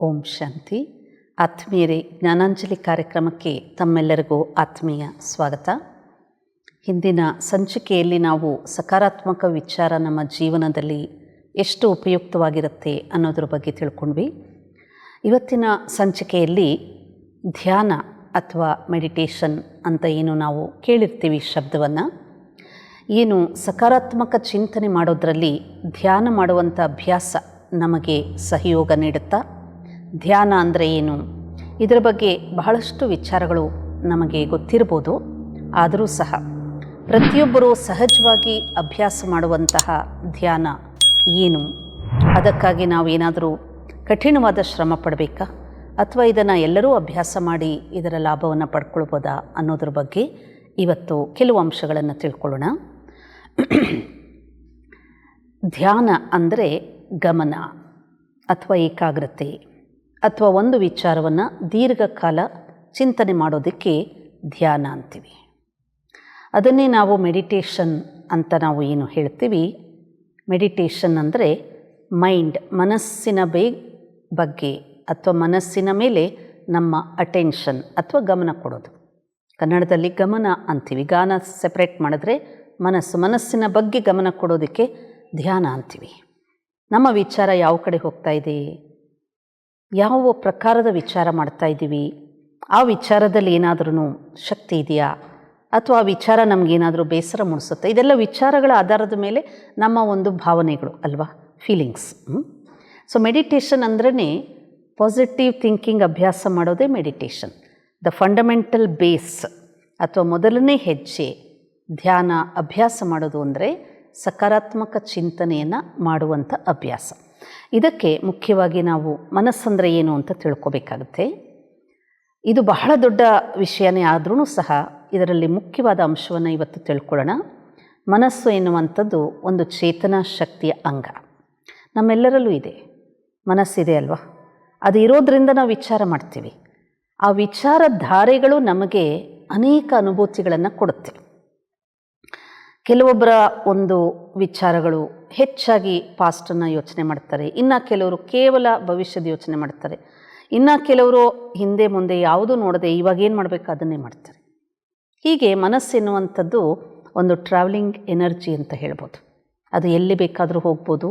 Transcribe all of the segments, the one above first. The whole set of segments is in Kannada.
ಓಂ ಶಾಂತಿ. ಆತ್ಮೀಯರೇ, ಜ್ಞಾನಾಂಜಲಿ ಕಾರ್ಯಕ್ರಮಕ್ಕೆ ತಮ್ಮೆಲ್ಲರಿಗೂ ಆತ್ಮೀಯ ಸ್ವಾಗತ. ಹಿಂದಿನ ಸಂಚಿಕೆಯಲ್ಲಿ ನಾವು ಸಕಾರಾತ್ಮಕ ವಿಚಾರ ನಮ್ಮ ಜೀವನದಲ್ಲಿ ಎಷ್ಟು ಉಪಯುಕ್ತವಾಗಿರುತ್ತೆ ಅನ್ನೋದ್ರ ಬಗ್ಗೆ ತಿಳ್ಕೊಂಡ್ವಿ. ಇವತ್ತಿನ ಸಂಚಿಕೆಯಲ್ಲಿ ಧ್ಯಾನ ಅಥವಾ ಮೆಡಿಟೇಷನ್ ಅಂತ ಏನು ನಾವು ಕೇಳಿರ್ತೀವಿ ಶಬ್ದವನ್ನು, ಏನು ಸಕಾರಾತ್ಮಕ ಚಿಂತನೆ ಮಾಡೋದರಲ್ಲಿ ಧ್ಯಾನ ಮಾಡುವಂಥ ಅಭ್ಯಾಸ ನಮಗೆ ಸಹಯೋಗ ನೀಡುತ್ತಾ, ಧ್ಯಾನ ಅಂದರೆ ಏನು, ಇದರ ಬಗ್ಗೆ ಬಹಳಷ್ಟು ವಿಚಾರಗಳು ನಮಗೆ ಗೊತ್ತಿರ್ಬೋದು. ಆದರೂ ಸಹ ಪ್ರತಿಯೊಬ್ಬರೂ ಸಹಜವಾಗಿ ಅಭ್ಯಾಸ ಮಾಡುವಂತಹ ಧ್ಯಾನ ಏನು, ಅದಕ್ಕಾಗಿ ನಾವು ಏನಾದರೂ ಕಠಿಣವಾದ ಶ್ರಮ ಪಡಬೇಕಾ ಅಥವಾ ಇದನ್ನು ಎಲ್ಲರೂ ಅಭ್ಯಾಸ ಮಾಡಿ ಇದರ ಲಾಭವನ್ನು ಪಡ್ಕೊಳ್ಬೋದಾ ಅನ್ನೋದ್ರ ಬಗ್ಗೆ ಇವತ್ತು ಕೆಲವು ಅಂಶಗಳನ್ನು ತಿಳ್ಕೊಳ್ಳೋಣ. ಧ್ಯಾನ ಅಂದರೆ ಗಮನ ಅಥವಾ ಏಕಾಗ್ರತೆ ಅಥವಾ ಒಂದು ವಿಚಾರವನ್ನು ದೀರ್ಘಕಾಲ ಚಿಂತನೆ ಮಾಡೋದಕ್ಕೆ ಧ್ಯಾನ ಅಂತೀವಿ. ಅದನ್ನೇ ನಾವು ಮೆಡಿಟೇಷನ್ ಅಂತ ನಾವು ಏನು ಹೇಳ್ತೀವಿ. ಮೆಡಿಟೇಷನ್ ಅಂದರೆ ಮೈಂಡ್, ಮನಸ್ಸಿನ ಬಗ್ಗೆ ಅಥವಾ ಮನಸ್ಸಿನ ಮೇಲೆ ನಮ್ಮ ಅಟೆನ್ಷನ್ ಅಥವಾ ಗಮನ ಕೊಡೋದು. ಕನ್ನಡದಲ್ಲಿ ಗಮನ ಅಂತೀವಿ. ಗಾನ ಸೆಪ್ರೇಟ್ ಮಾಡಿದ್ರೆ ಮನಸ್ಸಿನ ಬಗ್ಗೆ ಗಮನ ಕೊಡೋದಕ್ಕೆ ಧ್ಯಾನ ಅಂತೀವಿ. ನಮ್ಮ ವಿಚಾರ ಯಾವ ಕಡೆ ಹೋಗ್ತಾ ಇದೆ, ಯಾವ ಪ್ರಕಾರದ ವಿಚಾರ ಮಾಡ್ತಾ ಇದ್ದೀವಿ, ಆ ವಿಚಾರದಲ್ಲಿ ಏನಾದ್ರೂ ಶಕ್ತಿ ಇದೆಯಾ ಅಥವಾ ಆ ವಿಚಾರ ನಮಗೇನಾದರೂ ಬೇಸರ ಮೂಡಿಸುತ್ತೆ, ಇದೆಲ್ಲ ವಿಚಾರಗಳ ಆಧಾರದ ಮೇಲೆ ನಮ್ಮ ಒಂದು ಭಾವನೆಗಳು ಅಲ್ವಾ, ಫೀಲಿಂಗ್ಸ್. ಸೊ ಮೆಡಿಟೇಷನ್ ಅಂದ್ರೇ ಪಾಸಿಟಿವ್ ಥಿಂಕಿಂಗ್ ಅಭ್ಯಾಸ ಮಾಡೋದೇ ಮೆಡಿಟೇಷನ್. ದ ಫಂಡಮೆಂಟಲ್ ಬೇಸ್ ಅಥವಾ ಮೊದಲನೇ ಹೆಜ್ಜೆ ಧ್ಯಾನ ಅಭ್ಯಾಸ ಮಾಡೋದು ಅಂದರೆ ಸಕಾರಾತ್ಮಕ ಚಿಂತನೆಯನ್ನು ಮಾಡುವಂಥ ಅಭ್ಯಾಸ. ಇದಕ್ಕೆ ಮುಖ್ಯವಾಗಿ ನಾವು ಮನಸ್ಸಂದರೆ ಏನು ಅಂತ ತಿಳ್ಕೊಬೇಕಾಗುತ್ತೆ. ಇದು ಬಹಳ ದೊಡ್ಡ ವಿಷಯನೇ ಆದ್ರೂ ಸಹ ಇದರಲ್ಲಿ ಮುಖ್ಯವಾದ ಅಂಶವನ್ನು ಇವತ್ತು ತಿಳ್ಕೊಳ್ಳೋಣ. ಮನಸ್ಸು ಎನ್ನುವಂಥದ್ದು ಒಂದು ಚೇತನಾ ಶಕ್ತಿಯ ಅಂಗ. ನಮ್ಮೆಲ್ಲರಲ್ಲೂ ಇದೆ, ಮನಸ್ಸಿದೆ ಅಲ್ವಾ. ಅದು ಇರೋದರಿಂದ ನಾವು ವಿಚಾರ ಮಾಡ್ತೀವಿ. ಆ ವಿಚಾರ ಧಾರೆಗಳು ನಮಗೆ ಅನೇಕ ಅನುಭೂತಿಗಳನ್ನು ಕೊಡುತ್ತೆ. ಕೆಲವೊಬ್ಬರ ಒಂದು ವಿಚಾರಗಳು ಹೆಚ್ಚಾಗಿ ಪಾಸ್ಟನ್ನು ಯೋಚನೆ ಮಾಡ್ತಾರೆ, ಇನ್ನು ಕೆಲವರು ಕೇವಲ ಭವಿಷ್ಯದ ಯೋಚನೆ ಮಾಡ್ತಾರೆ, ಇನ್ನು ಕೆಲವರು ಹಿಂದೆ ಮುಂದೆ ಯಾವುದೂ ನೋಡದೆ ಇವಾಗೇನು ಮಾಡಬೇಕು ಅದನ್ನೇ ಮಾಡ್ತಾರೆ. ಹೀಗೆ ಮನಸ್ಸೆನ್ನುವಂಥದ್ದು ಒಂದು ಟ್ರಾವೆಲಿಂಗ್ ಎನರ್ಜಿ ಅಂತ ಹೇಳ್ಬೋದು. ಅದು ಎಲ್ಲಿ ಬೇಕಾದರೂ ಹೋಗ್ಬೋದು.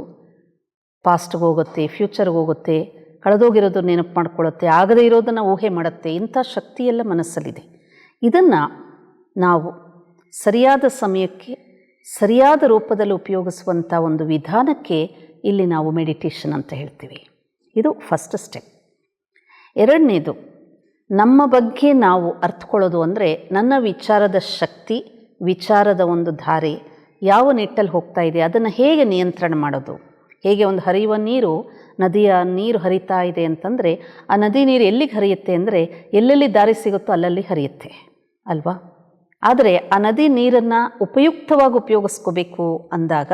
ಪಾಸ್ಟ್ಗೆ ಹೋಗುತ್ತೆ, ಫ್ಯೂಚರ್ಗೆ ಹೋಗುತ್ತೆ, ಕಳೆದೋಗಿರೋದು ನೆನಪು ಮಾಡ್ಕೊಳ್ಳುತ್ತೆ, ಆಗದೇ ಇರೋದನ್ನು ಊಹೆ ಮಾಡುತ್ತೆ. ಇಂಥ ಶಕ್ತಿಯೆಲ್ಲ ಮನಸ್ಸಲ್ಲಿದೆ. ಇದನ್ನು ನಾವು ಸರಿಯಾದ ಸಮಯಕ್ಕೆ ಸರಿಯಾದ ರೂಪದಲ್ಲಿ ಉಪಯೋಗಿಸುವಂಥ ಒಂದು ವಿಧಾನಕ್ಕೆ ಇಲ್ಲಿ ನಾವು ಮೆಡಿಟೇಷನ್ ಅಂತ ಹೇಳ್ತೀವಿ. ಇದು ಫಸ್ಟ್ ಸ್ಟೆಪ್. ಎರಡನೇದು, ನಮ್ಮ ಬಗ್ಗೆ ನಾವು ಅರ್ಥಕೊಳ್ಳೋದು ಅಂದರೆ ನನ್ನ ವಿಚಾರದ ಶಕ್ತಿ, ವಿಚಾರದ ಒಂದು ಧಾರೆ ಯಾವ ನಿಟ್ಟಲ್ಲಿ ಹೋಗ್ತಾ ಇದೆ, ಅದನ್ನು ಹೇಗೆ ನಿಯಂತ್ರಣ ಮಾಡೋದು. ಹೇಗೆ ಒಂದು ಹರಿಯುವ ನೀರು, ನದಿಯ ನೀರು ಹರಿತಾ ಇದೆ ಅಂತಂದರೆ ಆ ನದಿ ನೀರು ಎಲ್ಲಿಗೆ ಹರಿಯುತ್ತೆ ಅಂದರೆ ಎಲ್ಲೆಲ್ಲಿ ದಾರಿ ಸಿಗುತ್ತೋ ಅಲ್ಲಲ್ಲಿ ಹರಿಯುತ್ತೆ ಅಲ್ವಾ. ಆದರೆ ಆ ನದಿ ನೀರನ್ನು ಉಪಯುಕ್ತವಾಗಿ ಉಪಯೋಗಿಸ್ಕೋಬೇಕು ಅಂದಾಗ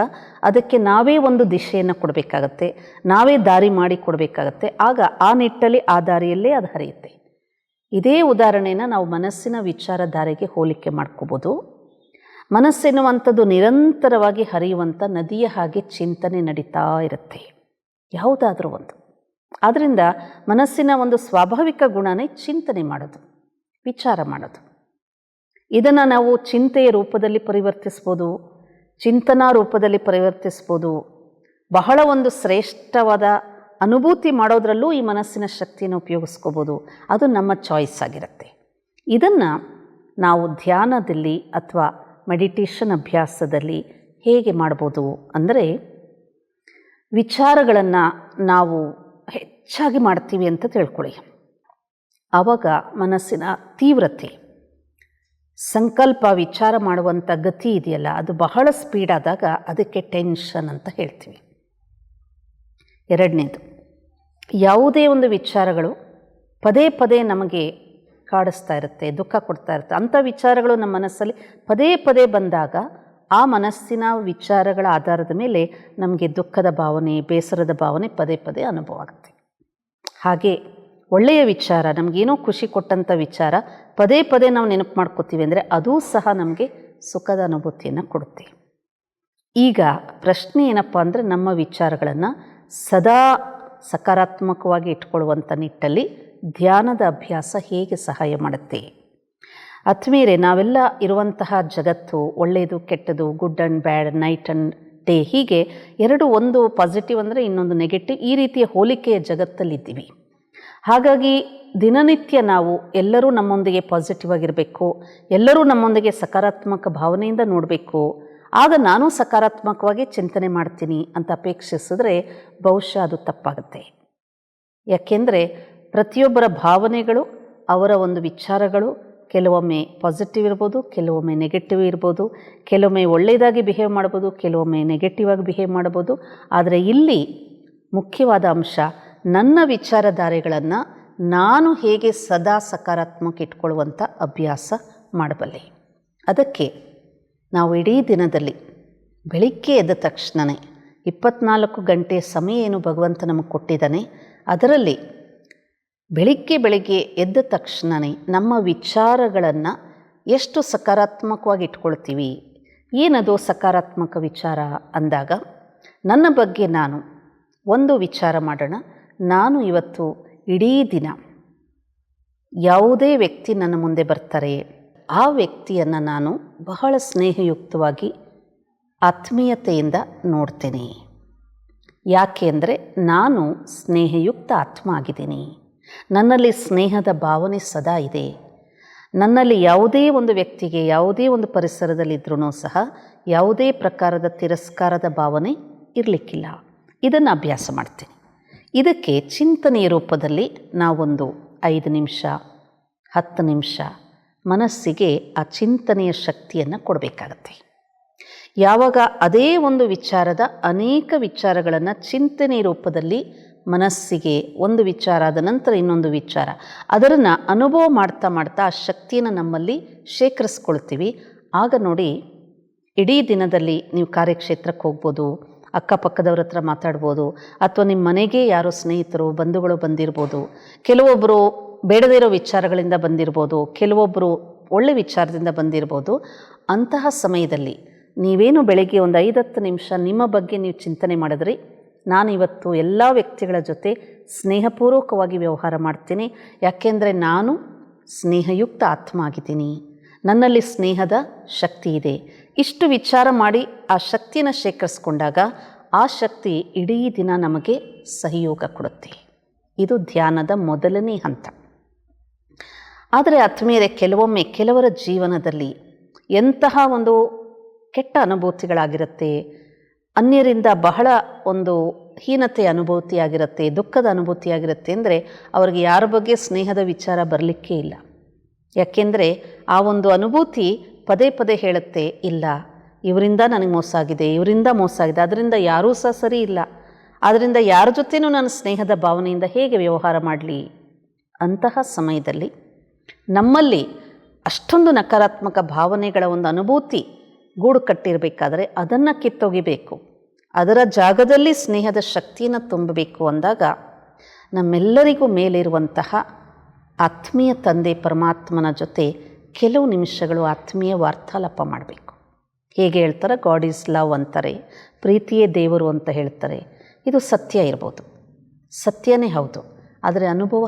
ಅದಕ್ಕೆ ನಾವೇ ಒಂದು ದಿಶೆಯನ್ನು ಕೊಡಬೇಕಾಗತ್ತೆ, ನಾವೇ ದಾರಿ ಮಾಡಿ ಕೊಡಬೇಕಾಗತ್ತೆ. ಆಗ ಆ ನಿಟ್ಟಲ್ಲಿ ಆ ದಾರಿಯಲ್ಲೇ ಅದು ಹರಿಯುತ್ತೆ. ಇದೇ ಉದಾಹರಣೆನ ನಾವು ಮನಸ್ಸಿನ ವಿಚಾರಧಾರೆಗೆ ಹೋಲಿಕೆ ಮಾಡ್ಕೋಬೋದು. ಮನಸ್ಸೆನ್ನುವಂಥದ್ದು ನಿರಂತರವಾಗಿ ಹರಿಯುವಂಥ ನದಿಯ ಹಾಗೆ ಚಿಂತನೆ ನಡೀತಾ ಇರುತ್ತೆ, ಯಾವುದಾದ್ರೂ ಒಂದು. ಆದ್ದರಿಂದ ಮನಸ್ಸಿನ ಒಂದು ಸ್ವಾಭಾವಿಕ ಗುಣನೇ ಚಿಂತನೆ ಮಾಡೋದು, ವಿಚಾರ ಮಾಡೋದು. ಇದನ್ನು ನಾವು ಚಿಂತೆಯ ರೂಪದಲ್ಲಿ ಪರಿವರ್ತಿಸ್ಬೋದು, ಚಿಂತನಾ ರೂಪದಲ್ಲಿ ಪರಿವರ್ತಿಸ್ಬೋದು. ಬಹಳ ಒಂದು ಶ್ರೇಷ್ಠವಾದ ಅನುಭೂತಿ ಮಾಡೋದ್ರಲ್ಲೂ ಈ ಮನಸ್ಸಿನ ಶಕ್ತಿಯನ್ನು ಉಪಯೋಗಿಸ್ಕೋಬೋದು. ಅದು ನಮ್ಮ ಚಾಯ್ಸ್ ಆಗಿರುತ್ತೆ. ಇದನ್ನು ನಾವು ಧ್ಯಾನದಲ್ಲಿ ಅಥವಾ ಮೆಡಿಟೇಷನ್ ಅಭ್ಯಾಸದಲ್ಲಿ ಹೇಗೆ ಮಾಡ್ಬೋದು ಅಂದರೆ, ವಿಚಾರಗಳನ್ನು ನಾವು ಹೆಚ್ಚಾಗಿ ಮಾಡ್ತೀವಿ ಅಂತ ತಿಳ್ಕೊಳ್ಳಿ. ಆವಾಗ ಮನಸ್ಸಿನ ತೀವ್ರತೆ, ಸಂಕಲ್ಪ, ವಿಚಾರ ಮಾಡುವಂಥ ಗತಿ ಇದೆಯಲ್ಲ, ಅದು ಬಹಳ ಸ್ಪೀಡ್ ಆದಾಗ ಅದಕ್ಕೆ ಟೆನ್ಷನ್ ಅಂತ ಹೇಳ್ತೀವಿ. ಎರಡನೇದು, ಯಾವುದೇ ಒಂದು ವಿಚಾರಗಳು ಪದೇ ಪದೇ ನಮಗೆ ಕಾಡಿಸ್ತಾ ಇರುತ್ತೆ, ದುಃಖ ಕೊಡ್ತಾ ಇರುತ್ತೆ, ಅಂಥ ವಿಚಾರಗಳು ನಮ್ಮ ಮನಸ್ಸಲ್ಲಿ ಪದೇ ಪದೇ ಬಂದಾಗ ಆ ಮನಸ್ಸಿನ ವಿಚಾರಗಳ ಆಧಾರದ ಮೇಲೆ ನಮಗೆ ದುಃಖದ ಭಾವನೆ, ಬೇಸರದ ಭಾವನೆ ಪದೇ ಪದೇ ಅನುಭವ ಆಗುತ್ತೆ. ಹಾಗೆ ಒಳ್ಳೆಯ ವಿಚಾರ, ನಮಗೇನೋ ಖುಷಿ ಕೊಟ್ಟಂಥ ವಿಚಾರ ಪದೇ ಪದೇ ನಾವು ನೆನಪು ಮಾಡ್ಕೋತೀವಿ ಅಂದರೆ ಅದೂ ಸಹ ನಮಗೆ ಸುಖದ ಅನುಭೂತಿಯನ್ನು ಕೊಡುತ್ತೆ. ಈಗ ಪ್ರಶ್ನೆ ಏನಪ್ಪ ಅಂದರೆ, ನಮ್ಮ ವಿಚಾರಗಳನ್ನು ಸದಾ ಸಕಾರಾತ್ಮಕವಾಗಿ ಇಟ್ಕೊಳ್ಳುವಂಥ ನಿಟ್ಟಲ್ಲಿ ಧ್ಯಾನದ ಅಭ್ಯಾಸ ಹೇಗೆ ಸಹಾಯ ಮಾಡುತ್ತೆ? ಆತ್ಮೀಯರೇ, ನಾವೆಲ್ಲ ಇರುವಂತಹ ಜಗತ್ತು ಒಳ್ಳೆಯದು ಕೆಟ್ಟದು, good and bad, night and day, ಹೀಗೆ ಎರಡು, ಒಂದು ಪಾಸಿಟಿವ್ ಅಂದರೆ ಇನ್ನೊಂದು ನೆಗೆಟಿವ್, ಈ ರೀತಿಯ ಹೋಲಿಕೆಯ ಜಗತ್ತಲ್ಲಿದ್ದೀವಿ. ಹಾಗಾಗಿ ದಿನನಿತ್ಯ ನಾವು ಎಲ್ಲರೂ ನಮ್ಮೊಂದಿಗೆ ಪಾಸಿಟಿವ್ ಆಗಿರಬೇಕು, ಎಲ್ಲರೂ ನಮ್ಮೊಂದಿಗೆ ಸಕಾರಾತ್ಮಕ ಭಾವನೆಯಿಂದ ನೋಡಬೇಕು, ಆಗ ನಾನು ಸಕಾರಾತ್ಮಕವಾಗಿ ಚಿಂತನೆ ಮಾಡ್ತೀನಿ ಅಂತ ಅಪೇಕ್ಷಿಸಿದ್ರೆ ಬಹುಶಃ ಅದು ತಪ್ಪಾಗುತ್ತೆ. ಯಾಕೆಂದರೆ ಪ್ರತಿಯೊಬ್ಬರ ಭಾವನೆಗಳು, ಅವರ ಒಂದು ವಿಚಾರಗಳು ಕೆಲವೊಮ್ಮೆ ಪಾಸಿಟಿವ್ ಇರ್ಬೋದು, ಕೆಲವೊಮ್ಮೆ ನೆಗೆಟಿವ್ ಇರ್ಬೋದು, ಕೆಲವೊಮ್ಮೆ ಒಳ್ಳೆಯದಾಗಿ ಬಿಹೇವ್ ಮಾಡ್ಬೋದು, ಕೆಲವೊಮ್ಮೆ ನೆಗೆಟಿವ್ ಆಗಿ ಬಿಹೇವ್ ಮಾಡ್ಬೋದು. ಆದರೆ ಇಲ್ಲಿ ಮುಖ್ಯವಾದ ಅಂಶ, ನನ್ನ ವಿಚಾರಧಾರೆಗಳನ್ನು ನಾನು ಹೇಗೆ ಸದಾ ಸಕಾರಾತ್ಮಕ ಇಟ್ಕೊಳ್ಳುವಂಥ ಅಭ್ಯಾಸ ಮಾಡಬಲ್ಲೆ. ಅದಕ್ಕೆ ನಾವು ಇಡೀ ದಿನದಲ್ಲಿ ಬೆಳಿಗ್ಗೆ ಎದ್ದ ತಕ್ಷಣವೇ 24 ಗಂಟೆ ಸಮಯ ಏನು ಭಗವಂತ ನಮಗೆ ಕೊಟ್ಟಿದ್ದಾನೆ, ಅದರಲ್ಲಿ ಬೆಳಿಗ್ಗೆ ಎದ್ದ ತಕ್ಷಣವೇ ನಮ್ಮ ವಿಚಾರಗಳನ್ನು ಎಷ್ಟು ಸಕಾರಾತ್ಮಕವಾಗಿ ಇಟ್ಕೊಳ್ತೀವಿ. ಏನದು ಸಕಾರಾತ್ಮಕ ವಿಚಾರ ಅಂದಾಗ, ನನ್ನ ಬಗ್ಗೆ ನಾನು ಒಂದು ವಿಚಾರ ಮಾಡೋಣ. ನಾನು ಇವತ್ತು ಇಡೀ ದಿನ ಯಾವುದೇ ವ್ಯಕ್ತಿ ನನ್ನ ಮುಂದೆ ಬರ್ತಾರೆ, ಆ ವ್ಯಕ್ತಿಯನ್ನು ನಾನು ಬಹಳ ಸ್ನೇಹಯುಕ್ತವಾಗಿ ಆತ್ಮೀಯತೆಯಿಂದ ನೋಡ್ತೇನೆ. ಯಾಕೆ ಅಂದರೆ ನಾನು ಸ್ನೇಹಯುಕ್ತ ಆತ್ಮ ಆಗಿದ್ದೀನಿ, ನನ್ನಲ್ಲಿ ಸ್ನೇಹದ ಭಾವನೆ ಸದಾ ಇದೆ. ನನ್ನಲ್ಲಿ ಯಾವುದೇ ಒಂದು ವ್ಯಕ್ತಿಗೆ, ಯಾವುದೇ ಒಂದು ಪರಿಸರದಲ್ಲಿದ್ರೂ ಸಹ ಯಾವುದೇ ಪ್ರಕಾರದ ತಿರಸ್ಕಾರದ ಭಾವನೆ ಇರಲಿಕ್ಕಿಲ್ಲ. ಇದನ್ನು ಅಭ್ಯಾಸ ಮಾಡ್ತೀನಿ. ಇದಕ್ಕೆ ಚಿಂತನೆಯ ರೂಪದಲ್ಲಿ ನಾವೊಂದು 5 ನಿಮಿಷ 10 ನಿಮಿಷ ಮನಸ್ಸಿಗೆ ಆ ಚಿಂತನೆಯ ಶಕ್ತಿಯನ್ನು ಕೊಡಬೇಕಾಗತ್ತೆ. ಯಾವಾಗ ಅದೇ ಒಂದು ವಿಚಾರದ ಅನೇಕ ವಿಚಾರಗಳನ್ನು ಚಿಂತನೆಯ ರೂಪದಲ್ಲಿ ಮನಸ್ಸಿಗೆ ಒಂದು ವಿಚಾರ ಆದ ನಂತರ ಇನ್ನೊಂದು ವಿಚಾರ, ಅದನ್ನು ಅನುಭವ ಮಾಡ್ತಾ ಆ ಶಕ್ತಿಯನ್ನು ನಮ್ಮಲ್ಲಿ ಶೇಖರಿಸ್ಕೊಳ್ತೀವಿ. ಆಗ ನೋಡಿ, ಇಡೀ ದಿನದಲ್ಲಿ ನೀವು ಕಾರ್ಯಕ್ಷೇತ್ರಕ್ಕೆ ಹೋಗ್ಬೋದು, ಅಕ್ಕಪಕ್ಕದವ್ರ ಹತ್ರ ಮಾತಾಡ್ಬೋದು, ಅಥವಾ ನಿಮ್ಮ ಮನೆಗೆ ಯಾರೋ ಸ್ನೇಹಿತರು ಬಂಧುಗಳು ಬಂದಿರ್ಬೋದು, ಕೆಲವೊಬ್ಬರು ಬೇಡದೇ ಇರೋ ವಿಚಾರಗಳಿಂದ ಬಂದಿರ್ಬೋದು, ಕೆಲವೊಬ್ಬರು ಒಳ್ಳೆ ವಿಚಾರದಿಂದ ಬಂದಿರ್ಬೋದು. ಅಂತಹ ಸಮಯದಲ್ಲಿ ನೀವೇನು ಬೆಳಗ್ಗೆ ಒಂದು 5-10 ನಿಮಿಷ ನಿಮ್ಮ ಬಗ್ಗೆ ನೀವು ಚಿಂತನೆ ಮಾಡಿದ್ರಿ, ನಾನಿವತ್ತು ಎಲ್ಲ ವ್ಯಕ್ತಿಗಳ ಜೊತೆ ಸ್ನೇಹಪೂರ್ವಕವಾಗಿ ವ್ಯವಹಾರ ಮಾಡ್ತೀನಿ, ಯಾಕೆಂದರೆ ನಾನು ಸ್ನೇಹಯುಕ್ತ ಆತ್ಮ ಆಗಿದ್ದೀನಿ, ನನ್ನಲ್ಲಿ ಸ್ನೇಹದ ಶಕ್ತಿ ಇದೆ. ಇಷ್ಟು ವಿಚಾರ ಮಾಡಿ ಆ ಶಕ್ತಿಯನ್ನು ಶೇಖರಿಸ್ಕೊಂಡಾಗ ಆ ಶಕ್ತಿ ಇಡೀ ದಿನ ನಮಗೆ ಸಹಯೋಗ ಕೊಡುತ್ತೆ. ಇದು ಧ್ಯಾನದ ಮೊದಲನೇ ಹಂತ. ಆದರೆ ಆತ್ಮೀಯರೇ, ಕೆಲವೊಮ್ಮೆ ಕೆಲವರ ಜೀವನದಲ್ಲಿ ಎಂತಹ ಒಂದು ಕೆಟ್ಟ ಅನುಭೂತಿಗಳಾಗಿರುತ್ತೆ, ಅನ್ಯರಿಂದ ಬಹಳ ಒಂದು ಹೀನತೆ ಅನುಭೂತಿಯಾಗಿರುತ್ತೆ, ದುಃಖದ ಅನುಭೂತಿಯಾಗಿರುತ್ತೆ. ಅಂದರೆ ಅವ್ರಿಗೆ ಯಾರ ಬಗ್ಗೆ ಸ್ನೇಹದ ವಿಚಾರ ಬರಲಿಕ್ಕೇ ಇಲ್ಲ. ಯಾಕೆಂದರೆ ಆ ಒಂದು ಅನುಭೂತಿ ಪದೇ ಪದೇ ಹೇಳುತ್ತೆ, ಇಲ್ಲ ಇವರಿಂದ ನನಗೆ ಮೋಸ ಆಗಿದೆ, ಇವರಿಂದ ಮೋಸ ಆಗಿದೆ, ಅದರಿಂದ ಯಾರೂ ಸಹ ಸರಿ ಇಲ್ಲ, ಆದ್ದರಿಂದ ಯಾರ ಜೊತೆನೂ ನಾನು ಸ್ನೇಹದ ಭಾವನೆಯಿಂದ ಹೇಗೆ ವ್ಯವಹಾರ ಮಾಡಲಿ. ಅಂತಹ ಸಮಯದಲ್ಲಿ ನಮ್ಮಲ್ಲಿ ಅಷ್ಟೊಂದು ನಕಾರಾತ್ಮಕ ಭಾವನೆಗಳ ಒಂದು ಅನುಭೂತಿ ಗೂಡು ಕಟ್ಟಿರಬೇಕಾದ್ರೆ ಅದನ್ನು ಕಿತ್ತೊಗಿಬೇಕು, ಅದರ ಜಾಗದಲ್ಲಿ ಸ್ನೇಹದ ಶಕ್ತಿಯನ್ನು ತುಂಬಬೇಕು ಅಂದಾಗ ನಮ್ಮೆಲ್ಲರಿಗೂ ಮೇಲಿರುವಂತಹ ಆತ್ಮೀಯ ತಂದೆ ಪರಮಾತ್ಮನ ಜೊತೆ ಕೆಲವು ನಿಮಿಷಗಳು ಆತ್ಮೀಯ ವಾರ್ತಾಲಾಪ ಮಾಡಬೇಕು. ಹೇಗೆ ಹೇಳ್ತಾರೆ, ಗಾಡ್ ಈಸ್ ಲವ್ ಅಂತಾರೆ, ಪ್ರೀತಿಯೇ ದೇವರು ಅಂತ ಹೇಳ್ತಾರೆ. ಇದು ಸತ್ಯ ಇರ್ಬೋದು, ಸತ್ಯನೇ ಹೌದು. ಆದರೆ ಅನುಭವ,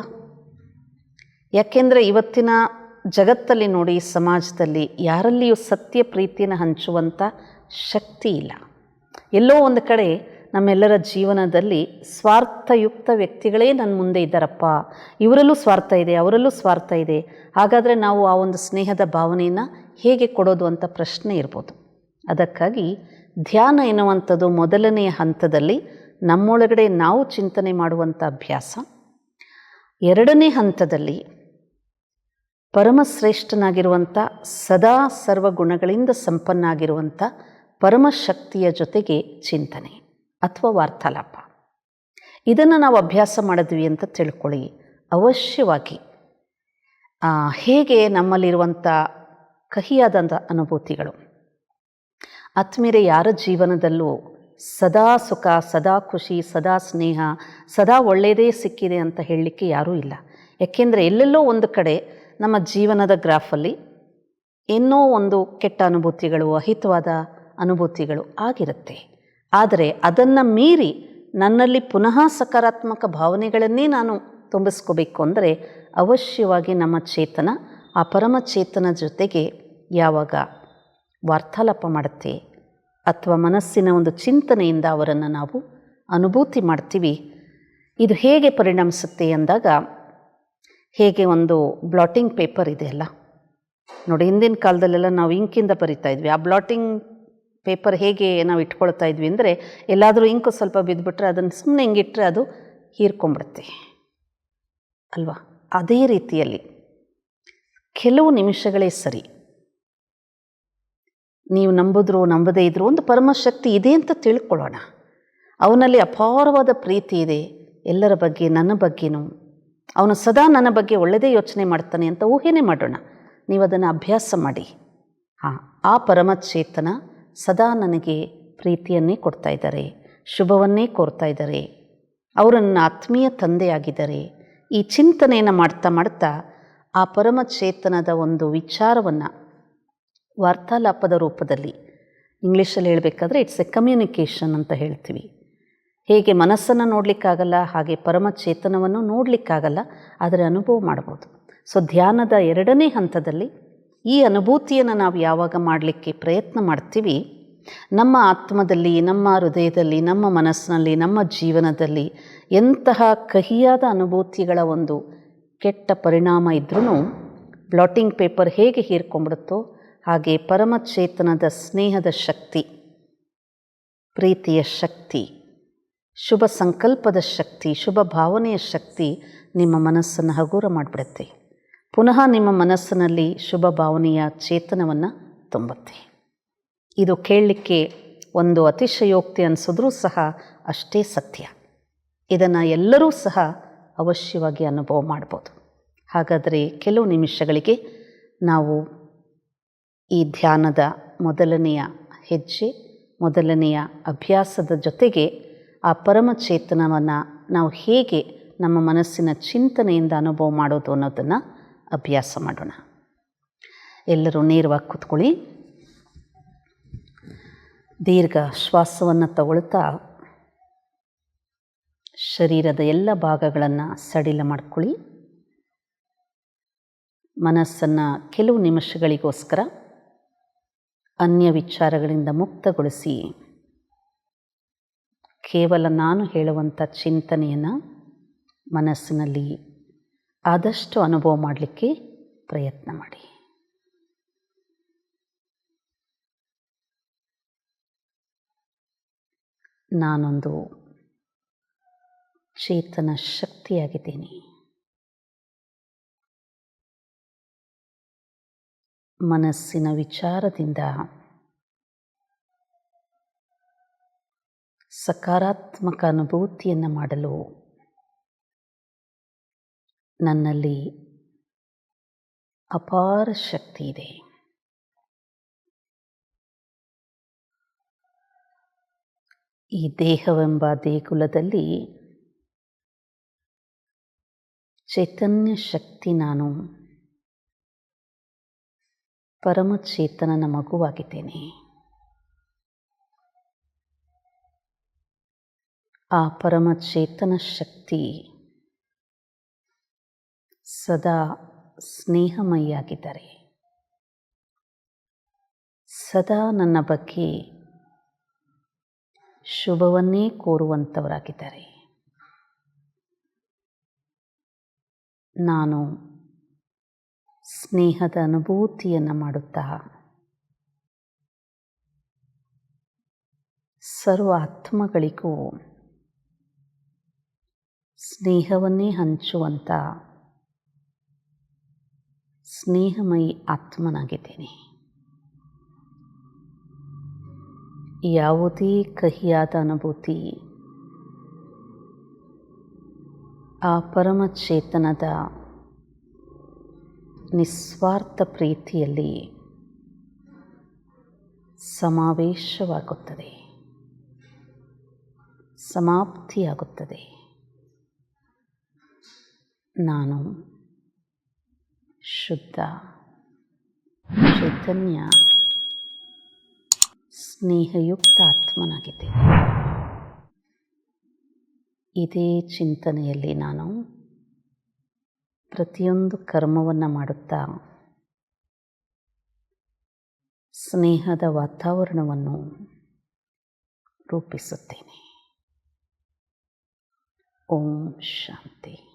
ಯಾಕೆಂದರೆ ಇವತ್ತಿನ ಜಗತ್ತಲ್ಲಿ ನೋಡಿ, ಸಮಾಜದಲ್ಲಿ ಯಾರಲ್ಲಿಯೂ ಸತ್ಯ ಪ್ರೀತಿಯನ್ನು ಹಂಚುವಂಥ ಶಕ್ತಿ ಇಲ್ಲ. ಎಲ್ಲೋ ಒಂದು ಕಡೆ ನಮ್ಮೆಲ್ಲರ ಜೀವನದಲ್ಲಿ ಸ್ವಾರ್ಥಯುಕ್ತ ವ್ಯಕ್ತಿಗಳೇ ನನ್ನ ಮುಂದೆ ಇದ್ದಾರಪ್ಪ, ಇವರಲ್ಲೂ ಸ್ವಾರ್ಥ ಇದೆ, ಅವರಲ್ಲೂ ಸ್ವಾರ್ಥ ಇದೆ. ಹಾಗಾದರೆ ನಾವು ಆ ಒಂದು ಸ್ನೇಹದ ಭಾವನೆಯನ್ನು ಹೇಗೆ ಕೊಡೋದು ಅಂತ ಪ್ರಶ್ನೆ ಇರ್ಬೋದು. ಅದಕ್ಕಾಗಿ ಧ್ಯಾನ ಎನ್ನುವಂಥದ್ದು ಮೊದಲನೆಯ ಹಂತದಲ್ಲಿ ನಮ್ಮೊಳಗಡೆ ನಾವು ಚಿಂತನೆ ಮಾಡುವಂಥ ಅಭ್ಯಾಸ. ಎರಡನೇ ಹಂತದಲ್ಲಿ ಪರಮಶ್ರೇಷ್ಠನಾಗಿರುವಂಥ, ಸದಾ ಸರ್ವಗುಣಗಳಿಂದ ಸಂಪನ್ನಾಗಿರುವಂಥ ಪರಮಶಕ್ತಿಯ ಜೊತೆಗೆ ಚಿಂತನೆ ಅಥವಾ ವಾರ್ತಾಲಾಪ. ಇದನ್ನು ನಾವು ಅಭ್ಯಾಸ ಮಾಡಿದ್ವಿ ಅಂತ ತಿಳ್ಕೊಳ್ಳಿ. ಅವಶ್ಯವಾಗಿ ಹೇಗೆ ನಮ್ಮಲ್ಲಿರುವಂಥ ಕಹಿಯಾದಂಥ ಅನುಭೂತಿಗಳು, ಆತ್ಮೀಯರೇ, ಯಾರ ಜೀವನದಲ್ಲೂ ಸದಾ ಸುಖ, ಸದಾ ಖುಷಿ, ಸದಾ ಸ್ನೇಹ, ಸದಾ ಒಳ್ಳೆಯದೇ ಸಿಕ್ಕಿದೆ ಅಂತ ಹೇಳಲಿಕ್ಕೆ ಯಾರೂ ಇಲ್ಲ. ಯಾಕೆಂದರೆ ಎಲ್ಲೆಲ್ಲೋ ಒಂದು ಕಡೆ ನಮ್ಮ ಜೀವನದ ಗ್ರಾಫಲ್ಲಿ ಏನೋ ಒಂದು ಕೆಟ್ಟ ಅನುಭೂತಿಗಳು, ಅಹಿತವಾದ ಅನುಭೂತಿಗಳು ಆಗಿರುತ್ತೆ. ಆದರೆ ಅದನ್ನು ಮೀರಿ ನನ್ನಲ್ಲಿ ಪುನಃ ಸಕಾರಾತ್ಮಕ ಭಾವನೆಗಳನ್ನೇ ನಾನು ತುಂಬಿಸ್ಕೋಬೇಕು ಅಂದರೆ ಅವಶ್ಯವಾಗಿ ನಮ್ಮ ಚೇತನ ಆ ಪರಮಚೇತನ ಜೊತೆಗೆ ಯಾವಾಗ ವಾರ್ತಾಲಾಪ ಮಾಡುತ್ತೆ ಅಥವಾ ಮನಸ್ಸಿನ ಒಂದು ಚಿಂತನೆಯಿಂದ ಅವರನ್ನು ನಾವು ಅನುಭೂತಿ ಮಾಡ್ತೀವಿ. ಇದು ಹೇಗೆ ಪರಿಣಮಿಸುತ್ತೆ ಅಂದಾಗ, ಹೇಗೆ ಒಂದು ಬ್ಲಾಟಿಂಗ್ ಪೇಪರ್ ಇದೆಯಲ್ಲ ನೋಡಿ, ಹಿಂದಿನ ಕಾಲದಲ್ಲೆಲ್ಲ ನಾವು ಇಂಕಿಂದ ಬರಿತಾ ಇದ್ವಿ. ಆ ಬ್ಲಾಟಿಂಗ್ ಪೇಪರ್ ಹೇಗೆ ನಾವು ಇಟ್ಕೊಳ್ತಾ ಇದ್ವಿ ಅಂದರೆ, ಎಲ್ಲಾದರೂ ಇಂಕು ಸ್ವಲ್ಪ ಬಿದ್ದುಬಿಟ್ರೆ ಅದನ್ನು ಸುಮ್ಮನೆ ಹಿಂಗಿಟ್ರೆ ಅದು ಹೀರ್ಕೊಂಬಿಡುತ್ತೆ ಅಲ್ವಾ. ಅದೇ ರೀತಿಯಲ್ಲಿ ಕೆಲವು ನಿಮಿಷಗಳೇ ಸರಿ, ನೀವು ನಂಬಿದ್ರು ನಂಬದೇ ಇದ್ದರೂ ಒಂದು ಪರಮಶಕ್ತಿ ಇದೆ ಅಂತ ತಿಳ್ಕೊಳ್ಳೋಣ. ಅವನಲ್ಲಿ ಅಪಾರವಾದ ಪ್ರೀತಿ ಇದೆ ಎಲ್ಲರ ಬಗ್ಗೆ, ನನ್ನ ಬಗ್ಗೆನೂ. ಅವನು ಸದಾ ನನ್ನ ಬಗ್ಗೆ ಒಳ್ಳೆಯದೇ ಯೋಚನೆ ಮಾಡ್ತಾನೆ ಅಂತ ಊಹೆನೇ ಮಾಡೋಣ. ನೀವು ಅದನ್ನು ಅಭ್ಯಾಸ ಮಾಡಿ. ಆ ಪರಮಚೇತನ ಸದಾ ನನಗೆ ಪ್ರೀತಿಯನ್ನೇ ಕೊಡ್ತಾ ಇದ್ದಾರೆ, ಶುಭವನ್ನೇ ಕೋರ್ತಾ ಇದ್ದಾರೆ, ಅವರು ನನ್ನ ಆತ್ಮೀಯ ತಂದೆಯಾಗಿದ್ದಾರೆ. ಈ ಚಿಂತನೆಯನ್ನು ಮಾಡ್ತಾ ಮಾಡ್ತಾ ಆ ಪರಮಚೇತನದ ಒಂದು ವಿಚಾರವನ್ನು ವಾರ್ತಾಲಾಪದ ರೂಪದಲ್ಲಿ, ಇಂಗ್ಲೀಷಲ್ಲಿ ಹೇಳಬೇಕಾದ್ರೆ ಇಟ್ಸ್ ಎ ಕಮ್ಯುನಿಕೇಷನ್ ಅಂತ ಹೇಳ್ತೀವಿ. ಹೇಗೆ ಮನಸ್ಸನ್ನು ನೋಡಲಿಕ್ಕಾಗಲ್ಲ ಹಾಗೆ ಪರಮಚೇತನವನ್ನು ನೋಡಲಿಕ್ಕಾಗಲ್ಲ, ಆದರೆ ಅನುಭವ ಮಾಡ್ಬೋದು. ಸೊ ಧ್ಯಾನದ 2ನೇ ಹಂತದಲ್ಲಿ ಈ ಅನುಭೂತಿಯನ್ನು ನಾವು ಯಾವಾಗ ಮಾಡಲಿಕ್ಕೆ ಪ್ರಯತ್ನ ಮಾಡ್ತೀವಿ, ನಮ್ಮ ಆತ್ಮದಲ್ಲಿ, ನಮ್ಮ ಹೃದಯದಲ್ಲಿ, ನಮ್ಮ ಮನಸ್ಸಿನಲ್ಲಿ, ನಮ್ಮ ಜೀವನದಲ್ಲಿ ಎಂತಹ ಕಹಿಯಾದ ಅನುಭೂತಿಗಳ ಒಂದು ಕೆಟ್ಟ ಪರಿಣಾಮ ಇದ್ರೂ ಬ್ಲಾಟಿಂಗ್ ಪೇಪರ್ ಹೇಗೆ ಹೀರ್ಕೊಂಡ್ಬಿಡುತ್ತೋ ಹಾಗೆ ಪರಮಚೇತನದ ಸ್ನೇಹದ ಶಕ್ತಿ, ಪ್ರೀತಿಯ ಶಕ್ತಿ, ಶುಭ ಸಂಕಲ್ಪದ ಶಕ್ತಿ, ಶುಭ ಭಾವನೆಯ ಶಕ್ತಿ ನಿಮ್ಮ ಮನಸ್ಸನ್ನು ಹಗುರ ಮಾಡಿಬಿಡುತ್ತೆ. ಪುನಃ ನಿಮ್ಮ ಮನಸ್ಸಿನಲ್ಲಿ ಶುಭ ಭಾವನೆಯ ಚೇತನವನ್ನು ತುಂಬುತ್ತೆ. ಇದು ಕೇಳಲಿಕ್ಕೆ ಒಂದು ಅತಿಶಯೋಕ್ತಿ ಅನಿಸಿದ್ರೂ ಸಹ ಅಷ್ಟೇ ಸತ್ಯ. ಇದನ್ನು ಎಲ್ಲರೂ ಸಹ ಅವಶ್ಯವಾಗಿ ಅನುಭವ ಮಾಡ್ಬೋದು. ಹಾಗಾದರೆ ಕೆಲವು ನಿಮಿಷಗಳಿಗೆ ನಾವು ಈ ಧ್ಯಾನದ ಮೊದಲನೆಯ ಹೆಜ್ಜೆ, ಮೊದಲನೆಯ ಅಭ್ಯಾಸದ ಜೊತೆಗೆ ಆ ಪರಮಚೇತನವನ್ನು ನಾವು ಹೇಗೆ ನಮ್ಮ ಮನಸ್ಸಿನ ಚಿಂತನೆಯಿಂದ ಅನುಭವ ಮಾಡೋದು ಅನ್ನೋದನ್ನು ಅಭ್ಯಾಸ ಮಾಡೋಣ. ಎಲ್ಲರೂ ನೇರವಾಗಿ ಕೂತ್ಕೊಳ್ಳಿ. ದೀರ್ಘ ಶ್ವಾಸವನ್ನು ತಗೊಳ್ತಾ ಶರೀರದ ಎಲ್ಲ ಭಾಗಗಳನ್ನು ಸಡಿಲ ಮಾಡ್ಕೊಳ್ಳಿ. ಮನಸ್ಸನ್ನು ಕೆಲವು ನಿಮಿಷಗಳಿಗೋಸ್ಕರ ಅನ್ಯ ವಿಚಾರಗಳಿಂದ ಮುಕ್ತಗೊಳಿಸಿ ಕೇವಲ ನಾನು ಹೇಳುವಂಥ ಚಿಂತನೆಯನ್ನು ಮನಸ್ಸಿನಲ್ಲಿ ಆದಷ್ಟು ಅನುಭವ ಮಾಡಲಿಕ್ಕೆ ಪ್ರಯತ್ನ ಮಾಡಿ. ನಾನೊಂದು ಚೇತನ ಶಕ್ತಿಯಾಗಿದ್ದೀನಿ. ಮನಸ್ಸಿನ ವಿಚಾರದಿಂದ ಸಕಾರಾತ್ಮಕ ಅನುಭೂತಿಯನ್ನು ಮಾಡಲು ನನ್ನಲ್ಲಿ ಅಪಾರ ಶಕ್ತಿ ಇದೆ. ಈ ದೇಹವೆಂಬ ದೇಗುಲದಲ್ಲಿ ಚೈತನ್ಯ ಶಕ್ತಿ ನಾನು ಪರಮಚೇತನನ ಮಗುವಾಗಿದ್ದೇನೆ. ಆ ಪರಮಚೇತನ ಶಕ್ತಿ ಸದಾ ಸ್ನೇಹಮಯಿಯಾಗಿದ್ದಾರೆ. ಸದಾ ನನ್ನ ಬಗ್ಗೆ ಶುಭವನ್ನೇ ಕೋರುವಂಥವರಾಗಿದ್ದಾರೆ. ನಾನು ಸ್ನೇಹದ ಅನುಭೂತಿಯನ್ನು ಮಾಡುತ್ತಾ ಸರ್ವ ಆತ್ಮಗಳಿಗೂ ಸ್ನೇಹವನ್ನೇ ಹಂಚುವಂಥ ಸ್ನೇಹಮಯಿ ಆತ್ಮನಾಗಿದ್ದೇನೆ. ಯಾವುದೇ ಕಹಿಯಾದ ಅನುಭೂತಿ ಆ ಪರಮಚೇತನದ ನಿಸ್ವಾರ್ಥ ಪ್ರೀತಿಯಲ್ಲಿ ಸಮಾವೇಶವಾಗುತ್ತದೆ, ಸಮಾಪ್ತಿಯಾಗುತ್ತದೆ. ನಾನು ಶುದ್ಧ ಚೈತನ್ಯ ಸ್ನೇಹಯುಕ್ತ ಆತ್ಮನಾಗಿದ್ದೇನೆ. ಇದೇ ಚಿಂತನೆಯಲ್ಲಿ ನಾನು ಪ್ರತಿಯೊಂದು ಕರ್ಮವನ್ನು ಮಾಡುತ್ತಾ ಸ್ನೇಹದ ವಾತಾವರಣವನ್ನು ರೂಪಿಸುತ್ತೇನೆ. ಓಂ ಶಾಂತಿ.